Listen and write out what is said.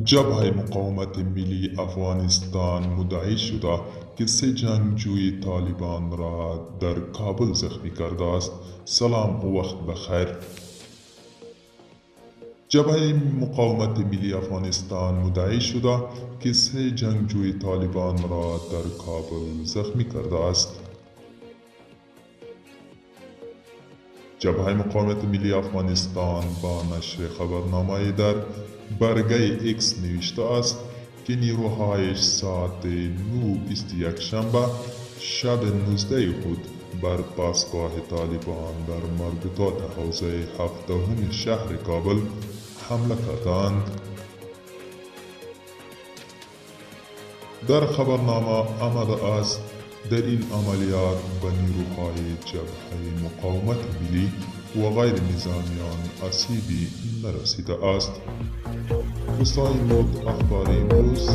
جبهه مقاومت ملی افغانستان مدعی شده که 3 جنگجوی طالبان را در کابل زخمی کرده است. سلام و وقت بخیر. جبهه مقاومت ملی افغانستان مدعی شده که 3 جنگجوی طالبان را در کابل زخمی کرده است. جبهه مقاومت ملی افغانستان با نشر خبرنامه در برگه ایکس نوشته است که نیروهایش ساعت 9:21 شنبه شب 19 خود بر پاسگاه طالبان در مربوطات حوزه 7 شهر کابل حمله کردند. در خبرنامه آمده است در این عملیات به نیروهای جبهه مقاومت ملی و غیر نظامیان آسیبی نرسیده است. حسین مود، اخبار امروز.